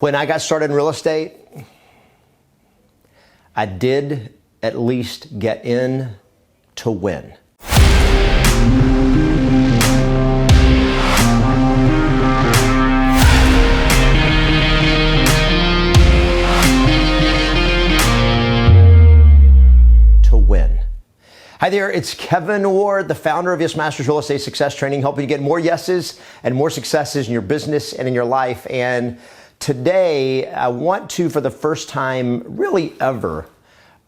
When I got started in real estate, I did at least get in to win. Hi there, it's Kevin Ward, the founder of Yes Masters Real Estate Success Training, helping you get more yeses and more successes in your business and in your life. And today, I want to, for the first time really ever,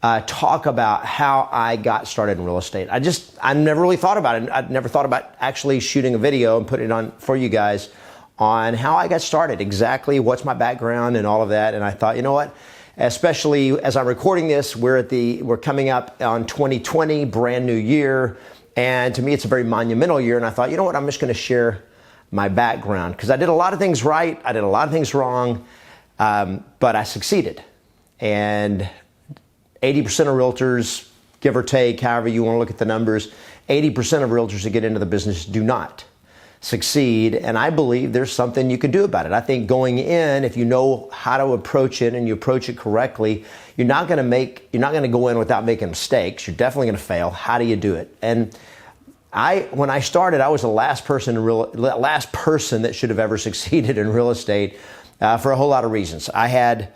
talk about how I got started in real estate. I never really thought about it. I'd never thought about actually shooting a video and putting it on for you guys on how I got started, exactly what's my background and all of that. And I thought, you know what? Especially as I'm recording this, we're coming up on 2020, brand new year. And to me, it's a very monumental year. And I thought, you know what? I'm just going to share my background because I did a lot of things right. I did a lot of things wrong, but I succeeded. And 80% of realtors, give or take, however you want to look at the numbers, 80% of realtors that get into the business do not succeed. And I believe there's something you can do about it. I think going in, if you know how to approach it and you approach it correctly, you're not going to go in without making mistakes. You're definitely going to fail. How do you do it? And when I started, I was the last person that should have ever succeeded in real estate for a whole lot of reasons. I had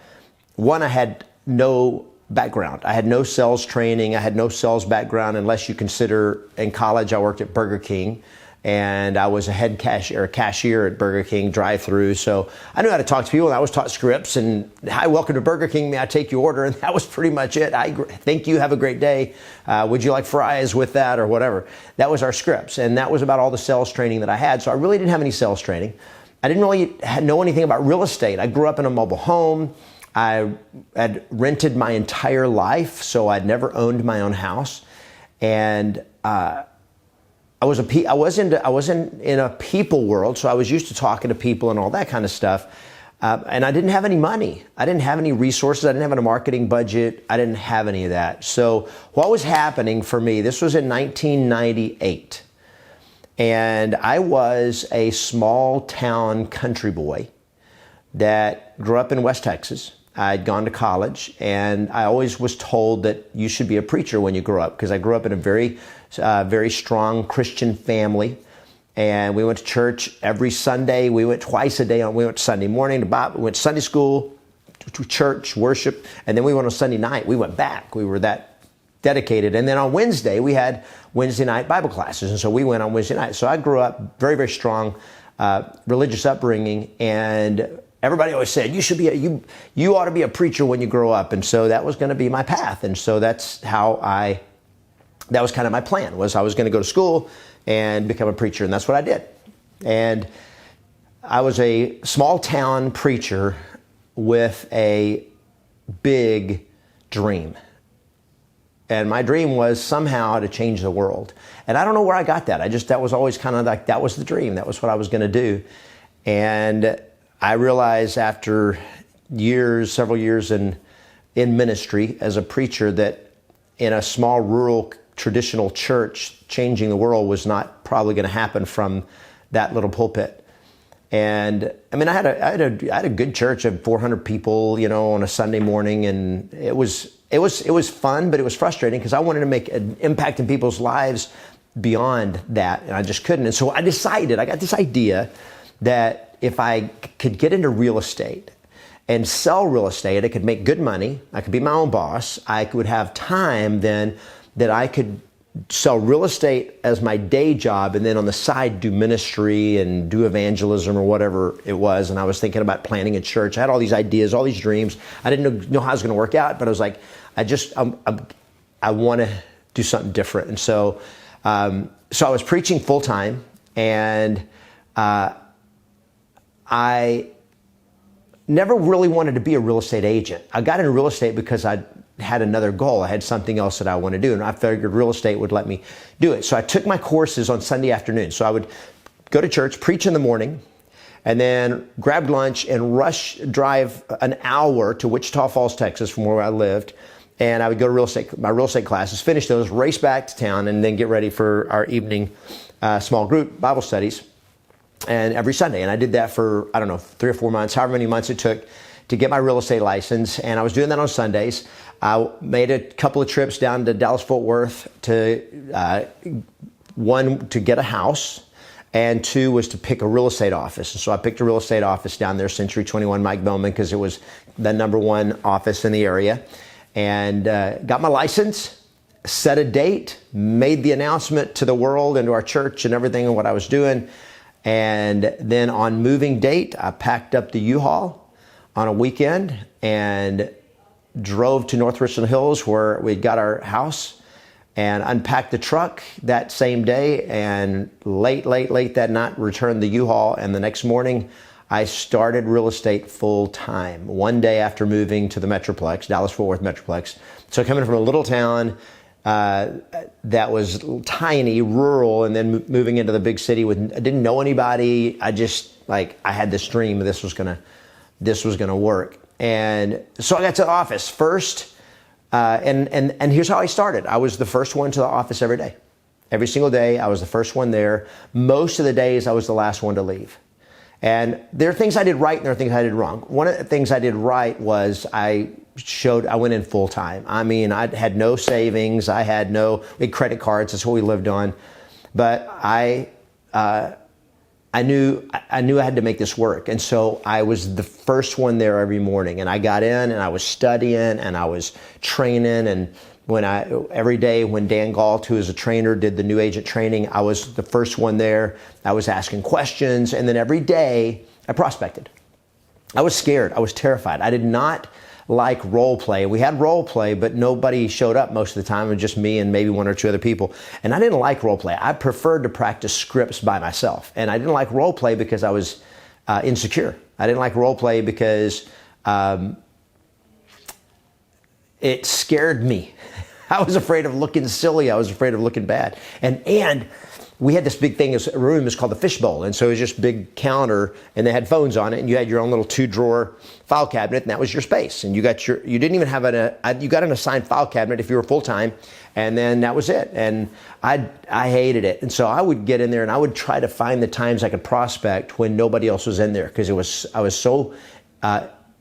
no background. I had no sales training. I had no sales background unless you consider in college I worked at Burger King. And I was a head cashier at Burger King drive-through. So I knew how to talk to people. And I was taught scripts and, hi, welcome to Burger King. May I take your order? And that was pretty much it. I think you have a great day. Would you like fries with that or whatever? That was our scripts. And that was about all the sales training that I had. So I really didn't have any sales training. I didn't really know anything about real estate. I grew up in a mobile home. I had rented my entire life. So I'd never owned my own house. And, I wasn't in a people world, so I was used to talking to people and all that kind of stuff. And I didn't have any money. I didn't have any resources. I didn't have a marketing budget. I didn't have any of that. So what was happening for me, this was in 1998. And I was a small town country boy that grew up in West Texas. I'd gone to college, and I always was told that you should be a preacher when you grow up, because I grew up in a very strong Christian family, and we went to church every Sunday. We went twice a day. We went Sunday morning to Bible, we went to Sunday school, to church, worship, and then we went on Sunday night. We went back. We were that dedicated. And then on Wednesday, we had Wednesday night Bible classes, and so we went on Wednesday night. So I grew up very, very strong religious upbringing, and everybody always said, you ought to be a preacher when you grow up. And so that was going to be my path. And so that was kind of my plan, was I was going to go to school and become a preacher. And that's what I did. And I was a small town preacher with a big dream. And my dream was somehow to change the world. And I don't know where I got that. That was always kind of like, that was the dream. That was what I was going to do. And I realized after several years in ministry as a preacher, that in a small rural traditional church, changing the world was not probably going to happen from that little pulpit. And I mean, I had a good church of 400 people, on a Sunday morning, and it was fun, but it was frustrating because I wanted to make an impact in people's lives beyond that, and I just couldn't. And so I got this idea that if I could get into real estate and sell real estate, I could make good money. I could be my own boss. I would have time then that I could sell real estate as my day job, and then on the side do ministry and do evangelism or whatever it was. And I was thinking about planning a church. I had all these ideas, all these dreams. I didn't know how it was going to work out, but I was like, I want to do something different. And so I was preaching full time, and I never really wanted to be a real estate agent. I got into real estate because I had another goal. I had something else that I wanted to do, and I figured real estate would let me do it. So I took my courses on Sunday afternoon. So I would go to church, preach in the morning, and then grab lunch and drive an hour to Wichita Falls, Texas, from where I lived. And I would go to my real estate classes, finish those, race back to town, and then get ready for our evening small group Bible studies. and every Sunday. And I did that for, I don't know, 3 or 4 months, however many months it took to get my real estate license. And I was doing that on Sundays. I made a couple of trips down to Dallas-Fort Worth to, one, to get a house, and 2 was to pick a real estate office. And so I picked a real estate office down there, Century 21 Mike Bowman, because it was the #1 office in the area. And got my license, set a date, made the announcement to the world and to our church and everything and what I was doing. And then on moving date, I packed up the U-Haul on a weekend and drove to North Richland Hills where we'd got our house, and unpacked the truck that same day, and late that night returned the U-Haul. And the next morning I started real estate full time, one day after moving to the Metroplex, Dallas-Fort Worth Metroplex. So coming from a little town that was tiny, rural, and then moving into the big city I didn't know anybody. I just, I had this dream this was gonna work. And so I got to the office first, and here's how I started. I was the first one to the office every day. Every single day, I was the first one there. Most of the days, I was the last one to leave. And there are things I did right and there are things I did wrong. One of the things I did right was I went in full time. I mean, I had no savings. We had credit cards. That's what we lived on. But I knew I had to make this work. And so I was the first one there every morning. And I got in and I was studying and I was training. And every day when Dan Galt, who is a trainer, did the new agent training, I was the first one there. I was asking questions. And then every day I prospected. I was scared. I was terrified. I did not like role play. We had role play, but nobody showed up most of the time. It was just me and maybe 1 or 2 other people. And I didn't like role play. I preferred to practice scripts by myself. And I didn't like role play because I was insecure. I didn't like role play because it scared me. I was afraid of looking silly. I was afraid of looking bad. And we had this big thing, a room is called the fishbowl. And so it was just big counter and they had phones on it, and you had your own little 2-drawer file cabinet, and that was your space. And you didn't even have you got an assigned file cabinet if you were full time, and then that was it. And I hated it. And so I would get in there and I would try to find the times I could prospect when nobody else was in there, because I was so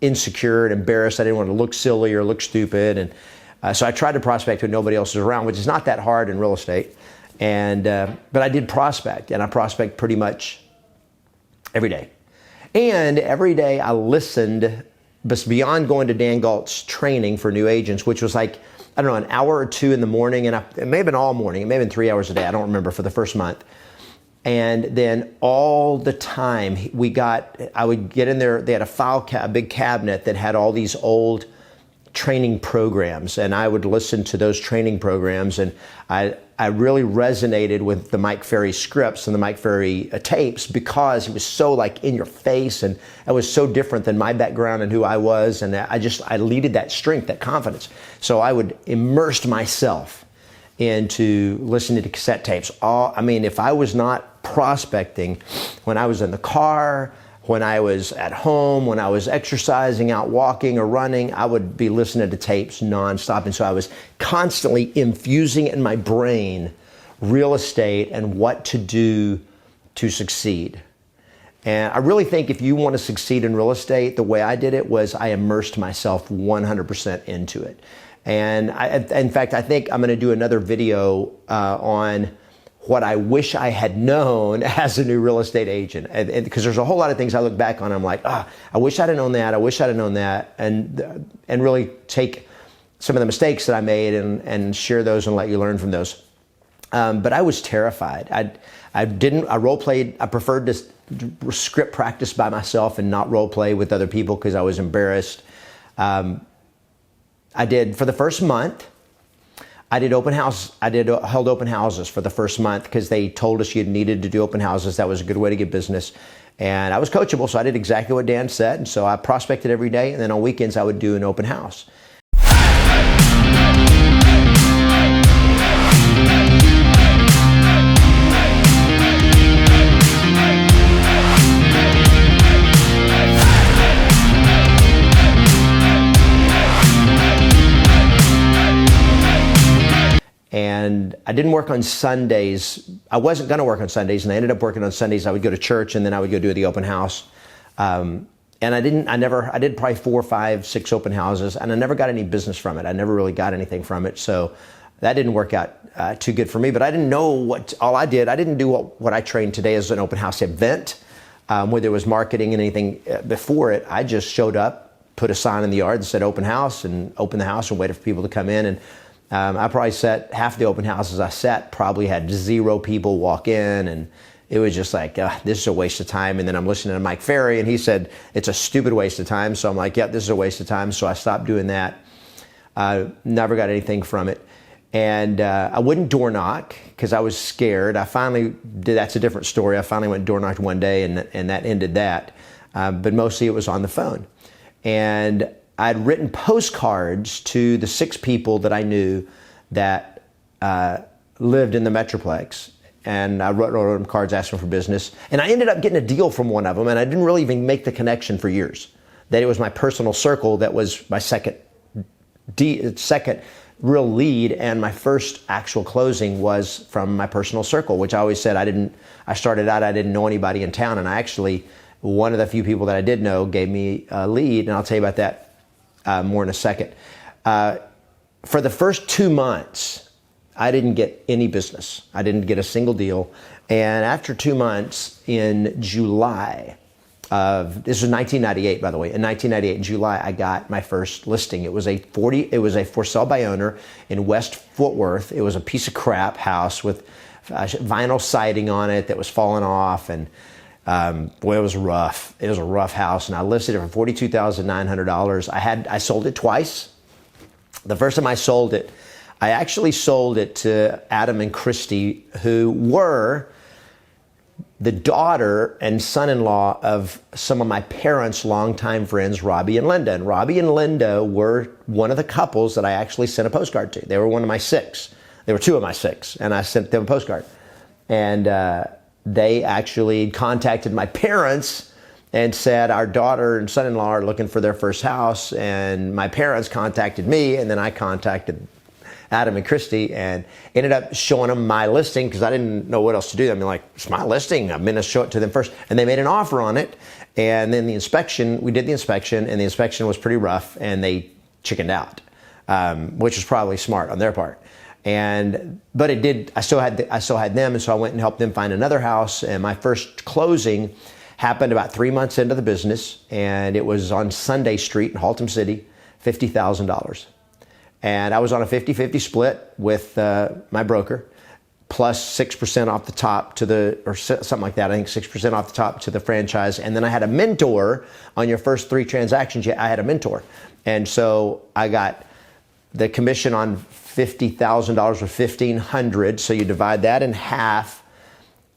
insecure and embarrassed. I didn't want to look silly or look stupid. And so I tried to prospect when nobody else was around, which is not that hard in real estate. But I did prospect, and I prospect pretty much every day. And every day I listened, but beyond going to Dan Galt's training for new agents, which was an hour or 2 in the morning, and it may have been all morning, it may have been 3 hours a day, I don't remember, for the first month. And then all the time I would get in there, they had a big cabinet that had all these old training programs, and I would listen to those training programs, and I really resonated with the Mike Ferry scripts and the Mike Ferry tapes, because it was so in your face, and it was so different than my background and who I was, and I needed that strength, that confidence. So I would immerse myself into listening to cassette tapes. If I was not prospecting when I was in the car, when I was at home, when I was exercising, out walking or running, I would be listening to tapes nonstop. And so I was constantly infusing in my brain real estate and what to do to succeed. And I really think if you want to succeed in real estate, the way I did it was I immersed myself 100% into it. And in fact, I think I'm going to do another video on what I wish I had known as a new real estate agent. And because there's a whole lot of things I look back on, I'm like, I wish I'd have known that. I wish I'd have known that. And really take some of the mistakes that I made and share those and let you learn from those. But I was terrified. I role played. I preferred to script practice by myself and not role play with other people because I was embarrassed. I did for the first month. I held open houses for the first month because they told us you needed to do open houses. That was a good way to get business. And I was coachable, so I did exactly what Dan said. And so I prospected every day, and then on weekends I would do an open house. And I didn't work on Sundays. I wasn't going to work on Sundays, and I ended up working on Sundays. I would go to church, and then I would go do the open house. And I did probably 4, 5, 6 open houses, and I never got any business from it. I never really got anything from it. So that didn't work out too good for me, but I didn't know I didn't do what I trained today as an open house event, where there was marketing and anything before it. I just showed up, put a sign in the yard that said open house, and opened the house and waited for people to come in. And I probably set half the open houses I set, probably had 0 people walk in, and it was just like, this is a waste of time. And then I'm listening to Mike Ferry, and he said, it's a stupid waste of time. So I'm like, yeah, this is a waste of time. So I stopped doing that. Never got anything from it. And I wouldn't door knock because I was scared. I finally did. That's a different story. I finally went door knocked one day, and that ended that. But mostly it was on the phone. And I'd written postcards to the 6 people that I knew that lived in the Metroplex. And I wrote them cards asking for business. And I ended up getting a deal from one of them, and I didn't really even make the connection for years. That it was my personal circle that was my second real lead, and my first actual closing was from my personal circle, which I always said I started out, I didn't know anybody in town, and I actually, one of the few people that I did know gave me a lead, and I'll tell you about that more in a second. For the first 2 months, I didn't get any business. I didn't get a single deal. And after 2 months in July this was 1998, by the way. In 1998, in July, I got my first listing. It was a for sale by owner in West Fort Worth. It was a piece of crap house with vinyl siding on it that was falling off, and boy, it was rough. It was a rough house, and I listed it for $42,900. I sold it twice. The first time I sold it, I actually sold it to Adam and Christy, who were the daughter and son-in-law of some of my parents' longtime friends, Robbie and Linda. And Robbie and Linda were one of the couples that I actually sent a postcard to. They were one of my 6. They were 2 of my 6, and I sent them a postcard. And they actually contacted my parents and said, our daughter and son-in-law are looking for their first house. And my parents contacted me, and then I contacted Adam and Christy, and ended up showing them my listing because I didn't know what else to do. I mean, like, it's my listing. I'm going to show it to them first. And they made an offer on it. And then we did the inspection, and the inspection was pretty rough, and they chickened out, which was probably smart on their part. But it did, I still had them, and so I went and helped them find another house. And my first closing happened about 3 months into the business, and it was on Sunday Street in Haltom City, $50,000. And I was on a 50-50 split with my broker, plus 6% off the top or something like that. I think 6% off the top to the franchise. And then I had a mentor on your first 3 transactions. I had a mentor. And so I got the commission on $50,000 or $1,500. So you divide that in half.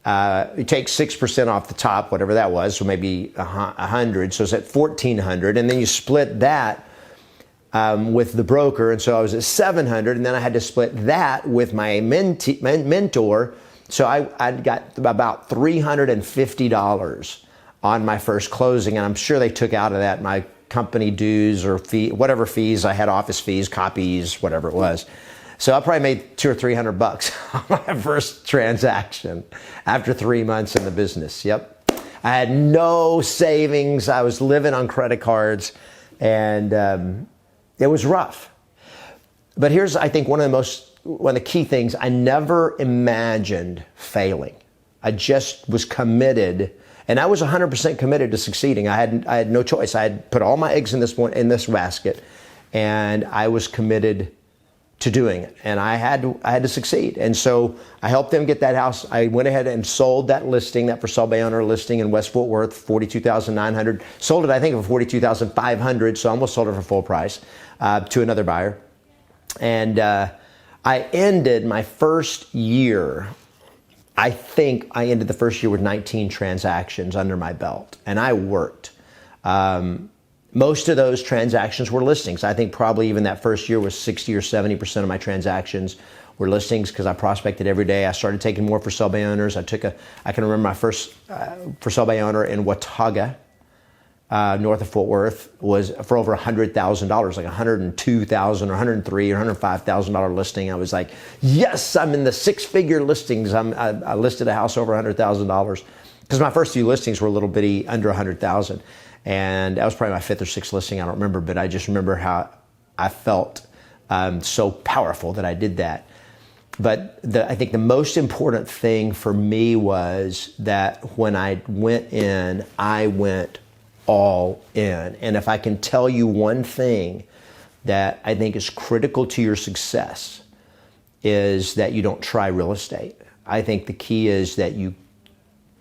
You take 6% off the top, whatever that was. So maybe 100. So it's at $1,400. And then you split that with the broker, and so I was at $700, and then I had to split that with my mentor, so I got about $350 on my first closing, and I'm sure they took out of that my company dues or fee, whatever fees I had, office fees, copies, whatever it was. So I probably made $200 or $300 on my first transaction after 3 months in the business. Yep, I had no savings. I was living on credit cards, and it was rough. But here's, I think, one of the key things. I never imagined failing. I just was committed, and I was 100% committed to succeeding. I had no choice. I had put all my eggs in this basket, and I was committed to doing it. And I had to succeed. And so I helped them get that house. I went ahead and sold that listing, that for sale by owner listing in West Fort Worth, $42,900. Sold it, I think, for $42,500. So I almost sold it for full price to another buyer. And I ended my first year. I think I ended the first year with 19 transactions under my belt, and I worked. Most of those transactions were listings. I think probably even that first year was 60 or 70% of my transactions were listings because I prospected every day. I started taking more for sale by owners. I can remember my first for sale by owner in Watauga, north of Fort Worth was for over $100,000, like $102,000 or $103,000 or $105,000 listing. I was like, yes, I'm in the six-figure listings. I listed a house over $100,000 because my first few listings were a little bitty under $100,000, and that was probably my fifth or sixth listing. I don't remember, but I just remember how I felt so powerful that I did that. But I think the most important thing for me was that when I went in, I went all in. And if I can tell you one thing that I think is critical to your success is that you don't try real estate. I think the key is that you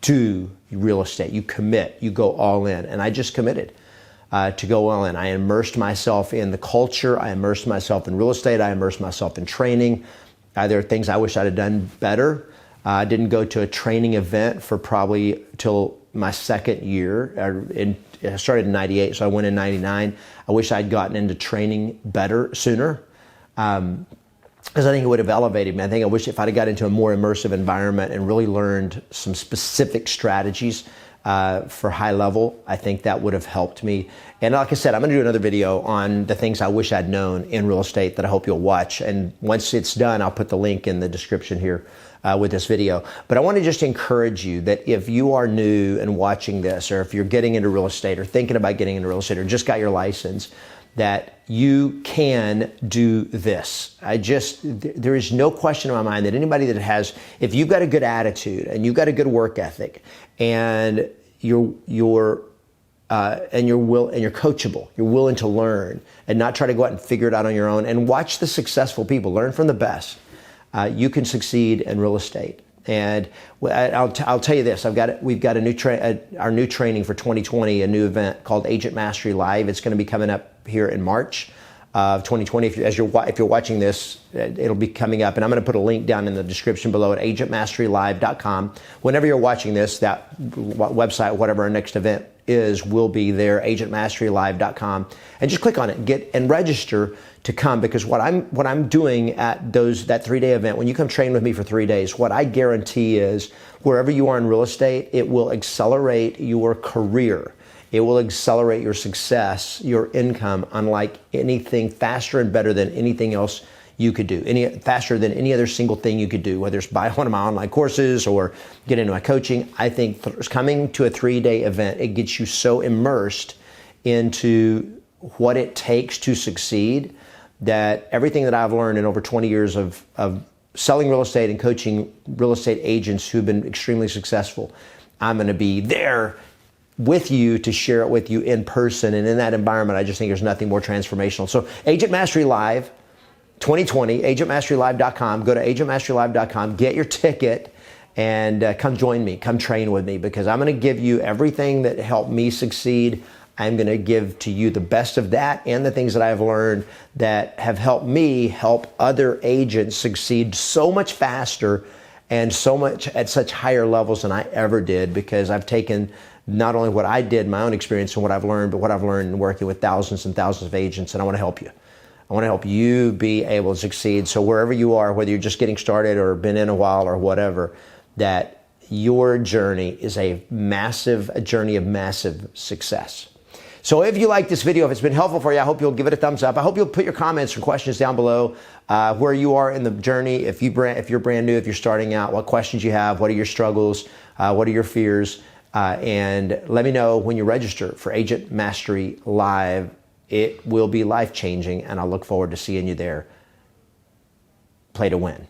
do real estate, you commit, you go all in. And I just committed to go all in. I immersed myself in the culture, I immersed myself in real estate, I immersed myself in training. There are things I wish I'd have done better. I didn't go to a training event for probably till my second year. I started in 98, so I went in 99. I wish I'd gotten into training better sooner because I think it would have elevated me. I think I wish if I'd have got into a more immersive environment and really learned some specific strategies for high level, I think that would have helped me. And like I said, I'm going to do another video on the things I wish I'd known in real estate that I hope you'll watch. And once it's done, I'll put the link in the description here with this video. But I want to just encourage you that if you are new and watching this, or if you're getting into real estate or thinking about getting into real estate or just got your license, that you can do this. There is no question in my mind that anybody that has, if you've got a good attitude and you've got a good work ethic and you're coachable, you're willing to learn and not try to go out and figure it out on your own and watch the successful people, learn from the best, you can succeed in real estate. And I'll tell you this: we've got our new training for 2020, a new event called Agent Mastery Live. It's going to be coming up here in March of 2020. If you're watching this, it'll be coming up, and I'm going to put a link down in the description below at agentmasterylive.com. Whenever you're watching this, that website, whatever our next event is, will be there, agentmasterylive.com, and just click on it and register to come, because what I'm doing at that 3-day event, when you come train with me for 3 days, what I guarantee is wherever you are in real estate, it will accelerate your career. It will accelerate your success, your income, unlike anything, faster and better than anything else you could do, faster than any other single thing you could do, whether it's buy one of my online courses or get into my coaching. I think coming to a 3-day event, it gets you so immersed into what it takes to succeed that everything that I've learned in over 20 years of selling real estate and coaching real estate agents who've been extremely successful, I'm going to be there with you to share it with you in person. And in that environment, I just think there's nothing more transformational. So Agent Mastery Live 2020, agentmasterylive.com. Go to agentmasterylive.com, get your ticket, and come join me. Come train with me, because I'm going to give you everything that helped me succeed. I'm going to give to you the best of that and the things that I've learned that have helped me help other agents succeed so much faster and so much at such higher levels than I ever did, because I've taken not only what I did, my own experience and what I've learned, but what I've learned in working with thousands and thousands of agents, and I want to help you. I want to help you be able to succeed. So wherever you are, whether you're just getting started or been in a while or whatever, that your journey is a journey of massive success. So if you like this video, if it's been helpful for you, I hope you'll give it a thumbs up. I hope you'll put your comments or questions down below where you are in the journey. If you're brand new, if you're starting out, what questions you have, what are your struggles, what are your fears, and let me know when you register for Agent Mastery Live. It will be life-changing, and I look forward to seeing you there. Play to win.